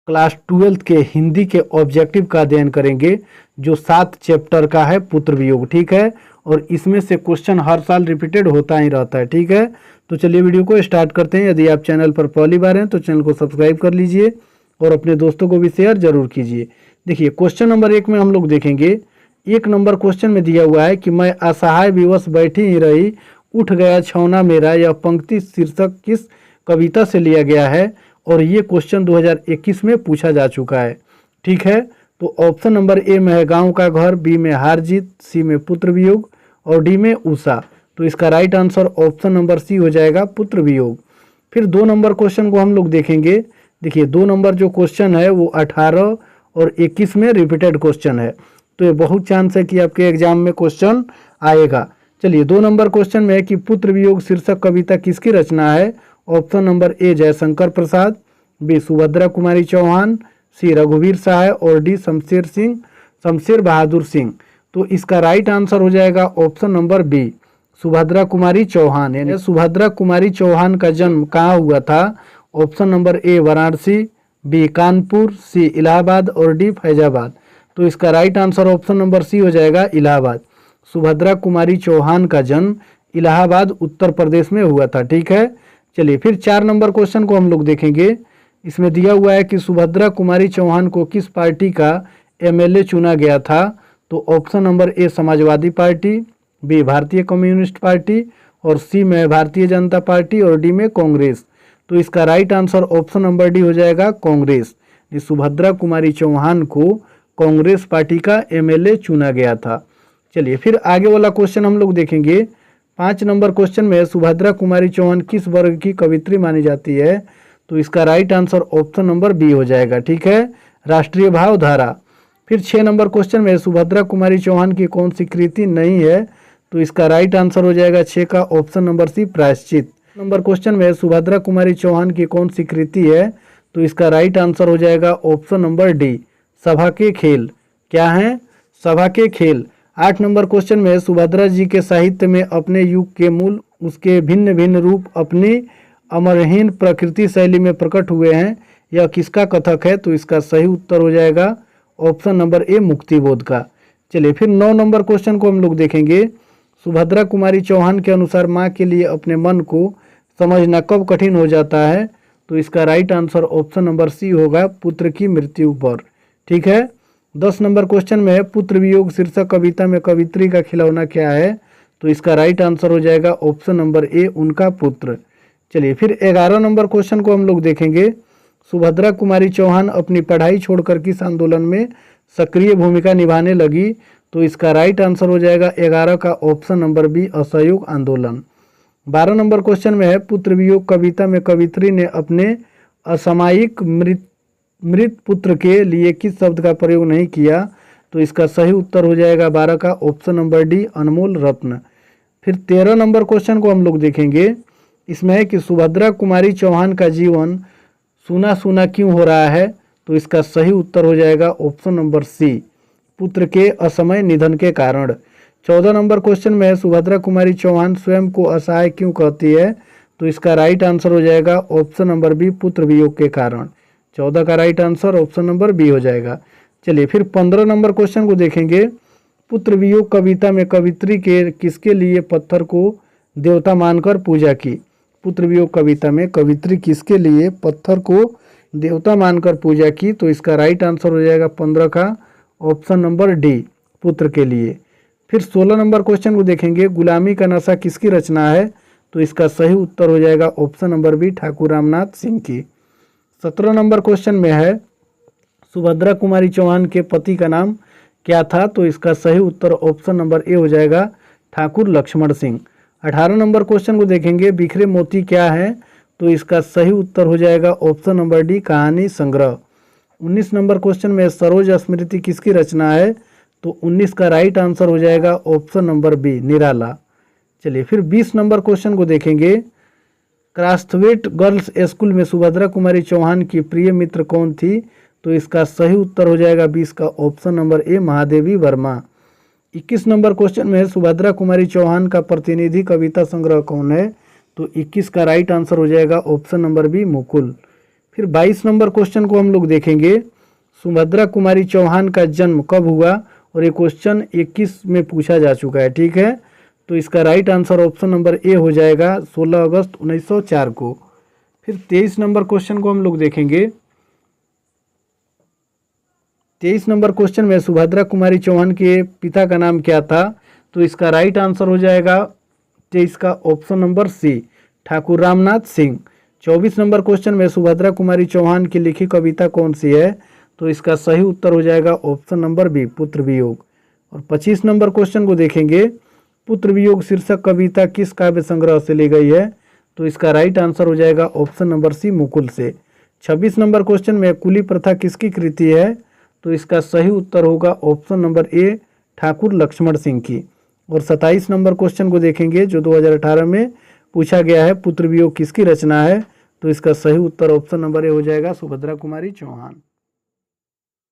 Class 12th के हिंदी के objective का अध्ययन करेंगे, जो 7 चैप्टर का है पुत्र वियोग। ठीक है, और इसमें से क्वेश्चन हर साल रिपीटेड होता ही रहता है। ठीक है, तो चलिए वीडियो को स्टार्ट करते हैं। यदि आप चैनल पर पहली बार हैं तो चैनल को सब्सक्राइब कर लीजिए और अपने दोस्तों को भी शेयर जरूर कीजिए। देखिए क्वेश्चन नंबर 1 में हम लोग देखेंगे। 1 नंबर क्वेश्चन में दिया हुआ है कि मैं असहाय विवश बैठी ही रही, उठ गया छौना मेरा। यह पंक्ति शीर्षक किस कविता से लिया गया है? और ये क्वेश्चन 2021 में पूछा जा चुका है। ठीक है, तो ऑप्शन नंबर ए में है गांव का घर, बी में हार जीत, सी में पुत्र वियोग और डी में उषा। तो इसका right answer option number C हो जाएगा, पुत्र वियोग। फिर 2 नंबर क्वेश्चन को हम लोग देखेंगे। देखिए 2 नंबर जो क्वेश्चन है वो 18 और 21 में रिपीटेड क्वेश्चन है, तो ये बहुत चांस है कि आपके एग्जाम में क्वेश्चन आएगा। चलिए 2 नंबर क्वेश्चन में है कि पुत्र वियोग शीर्षक कविता किसकी रचना है? Option number A Jaishankar Prasad, B Subhadra Kumari Chauhan, C रघुवीर सहाय और डी शमशेर बहादुर सिंह। तो इसका राइट आंसर हो जाएगा option number B, Subhadra Kumari Chauhan. यानी सुभद्रा कुमारी चौहान का जन्म कहाँ हुआ था? Option number A Varanasi, B Kanpur, C Allahabad और डी फैजाबाद। तो इसका right answer option number C हो जाएगा, इलाहाबाद। सुभद्रा कुमारी चौहान का जन्म इलाहाबाद उत्तर प्रदेश में हुआ था। ठीक है, चलिए फिर 4 नंबर क्वेश्चन को हम लोग देखेंगे। इसमें दिया हुआ है कि सुभद्रा कुमारी चौहान को किस पार्टी का एमएलए चुना गया था? तो option number A Samajwadi Party, B Bharatiya Communist Party और सी में भारतीय जनता पार्टी और डी में कांग्रेस। तो इसका right answer option number D हो जाएगा, कांग्रेस। सुभद्रा कुमारी चौहान को कांग्रेस पार्टी का एमएलए चुना गया था। चलिए फिर आगे वाला क्वेश्चन हम लोग देखेंगे। 5 नंबर क्वेश्चन में सुभद्रा कुमारी चौहान किस वर्ग की कवित्री मानी जाती है? तो इसका right answer option number B हो जाएगा। ठीक है, राष्ट्रीय भावधारा। फिर 6 नंबर क्वेश्चन में सुभद्रा कुमारी चौहान की कौन सी कृति नहीं है? तो इसका राइट आंसर हो जाएगा 6 का ऑप्शन नंबर सी, प्रायश्चित। नंबर क्वेश्चन में सुभद्रा कुमारी चौहान की कौन सी कृति है? तो इसका राइट आंसर हो जाएगा ऑप्शन नंबर डी, सभा के खेल। क्या है? सभा के खेल। 8 नंबर क्वेश्चन में सुभद्रा जी के साहित्य में अपने युग के मूल उसके भिन्न भिन्न रूप अपनी अमरहीन प्रकृति शैली में प्रकट हुए हैं, यह किसका कथक है? तो इसका सही उत्तर हो जाएगा ऑप्शन नंबर ए, मुक्तिबोध का। चलिए फिर 9 नंबर क्वेश्चन को हम लोग देखेंगे। सुभद्रा कुमारी चौहान के अनुसार माँ के लिए अपने मन को समझना कब कठिन हो जाता है? तो इसका right answer option number C होगा, पुत्र की मृत्यु पर। ठीक है, 10 नंबर क्वेश्चन में पुत्र वियोग शीर्षक कविता में कवित्री का खिलौना क्या है? तो इसका राइट आंसर हो जाएगा ऑप्शन नंबर ए, उनका पुत्र। चलिए फिर 11 नंबर क्वेश्चन को हम लोग देखेंगे। सुभद्रा कुमारी चौहान अपनी पढ़ाई छोड़कर किस आंदोलन में सक्रिय भूमिका निभाने लगी? तो इसका राइट आंसर हो जाएगा 11 का ऑप्शन नंबर बी, असहयोग आंदोलन। 12 नंबर क्वेश्चन में है पुत्र वियोग कविता में कवित्री ने अपने असामयिक मृत पुत्र के लिए किस शब्द का प्रयोग नहीं किया? तो इसका सही उत्तर हो जाएगा 12 का ऑप्शन नंबर डी, अनमोल रत्न। फिर 13 नंबर क्वेश्चन को हम लोग देखेंगे। इसमें है कि सुभद्रा कुमारी चौहान का जीवन सूना सूना क्यों हो रहा है? तो इसका सही उत्तर हो जाएगा ऑप्शन नंबर सी, पुत्र के असमय निधन के कारण। 14 नंबर क्वेश्चन में है सुभद्रा कुमारी चौहान स्वयं को असहाय क्यों कहती है? तो इसका राइट आंसर हो जाएगा ऑप्शन नंबर बी, पुत्र वियोग के कारण। 14 का right answer option number B हो जाएगा। चलिए फिर 15 नंबर क्वेश्चन को देखेंगे। पुत्र वियोग कविता में कवित्री के किसके लिए पत्थर को देवता मानकर पूजा की? पुत्र वियोग कविता में कवित्री किसके लिए पत्थर को देवता मानकर पूजा की? तो इसका राइट आंसर हो जाएगा 15 का ऑप्शन नंबर डी, पुत्र के लिए। फिर 16 नंबर क्वेश्चन को देखेंगे। गुलामी का नशा किसकी रचना है? तो इसका सही उत्तर हो जाएगा option number B, Thakur Ramnath Singh की। 17 नंबर क्वेश्चन में है सुभद्रा कुमारी चौहान के पति का नाम क्या था? तो इसका सही उत्तर ऑप्शन नंबर ए हो जाएगा, ठाकुर लक्ष्मण सिंह। 18 नंबर क्वेश्चन को देखेंगे। बिखरे मोती क्या है? तो इसका सही उत्तर हो जाएगा ऑप्शन नंबर डी, कहानी संग्रह। 19 नंबर क्वेश्चन में सरोज स्मृति किसकी रचना है? तो 19 का राइट आंसर हो जाएगा ऑप्शन नंबर बी, निराला। चलिए फिर 20 नंबर क्वेश्चन को देखेंगे। क्रास्थवेट गर्ल्स स्कूल में सुभद्रा कुमारी चौहान की प्रिय मित्र कौन थी? तो इसका सही उत्तर हो जाएगा 20 का ऑप्शन नंबर ए, महादेवी वर्मा। 21 नंबर क्वेश्चन में सुभद्रा कुमारी चौहान का प्रतिनिधि कविता संग्रह कौन है? तो 21 का राइट आंसर हो जाएगा ऑप्शन नंबर बी, मुकुल। फिर 22 नंबर क्वेश्चन को हम लोग देखेंगे, सुभद्रा कुमारी चौहान का जन्म कब हुआ, और ये क्वेश्चन 21 में पूछा जा चुका है, ठीक है। तो इसका राइट आंसर ऑप्शन नंबर ए हो जाएगा 16 अगस्त 1904 को। फिर 23 नंबर क्वेश्चन को हम लोग देखेंगे। 23 नंबर क्वेश्चन में सुभद्रा कुमारी चौहान के पिता का नाम क्या था, तो इसका राइट आंसर हो जाएगा 23 का option number C, Thakur Ramnath Singh. 24 number question में सुभद्रा कुमारी चौहान की लिखी कविता कौन सी है, तो इसका सही उत्तर हो जाएगा ऑप्शन नंबर बी, पुत्र वियोग। और 25 नंबर क्वेश्चन को देखेंगे, पुत्र वियोग शीर्षक कविता किस काव्य संग्रह से ली गई है, तो इसका राइट आंसर हो जाएगा ऑप्शन नंबर सी, मुकुल से। 26 नंबर क्वेश्चन में कुली प्रथा किसकी कृति है, तो इसका सही उत्तर होगा option number A, Thakur Lakshman Singh की। और 27 नंबर क्वेश्चन को देखेंगे जो 2018 में पूछा गया है, पुत्र वियोग किसकी रचना है, तो इसका सही उत्तर ऑप्शन नंबर ए हो जाएगा, सुभद्रा कुमारी चौहान।